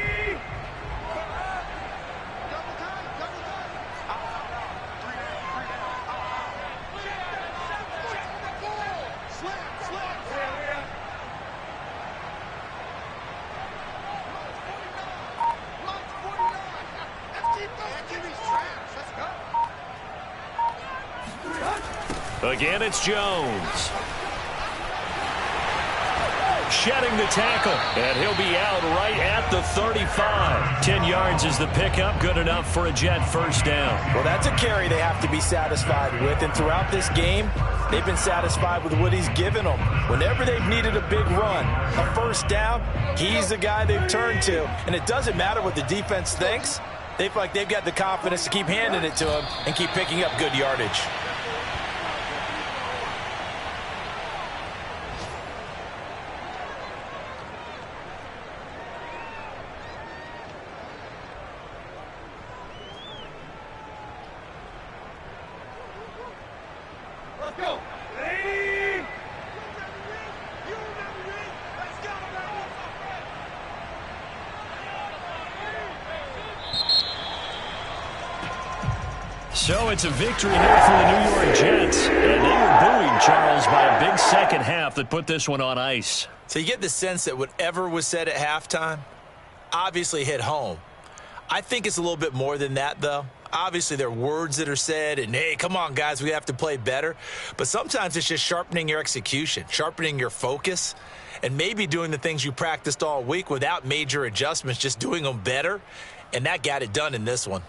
Again, it's Jones. Shedding the tackle, and he'll be out right at the 35. 10 yards is the pickup, good enough for a Jet first down. Well, that's a carry they have to be satisfied with, and throughout this game, they've been satisfied with what he's given them. Whenever they've needed a big run, a first down, he's the guy they've turned to. And it doesn't matter what the defense thinks. They feel like they've got the confidence to keep handing it to him and keep picking up good yardage. So it's a victory here for the New York Jets. And they were buoyed, Charles, by a big second half that put this one on ice. So you get the sense that whatever was said at halftime obviously hit home. I think it's a little bit more than that, though. Obviously, there are words that are said, and, hey, come on, guys, we have to play better. But sometimes it's just sharpening your execution, sharpening your focus, and maybe doing the things you practiced all week without major adjustments, just doing them better. And that got it done in this one.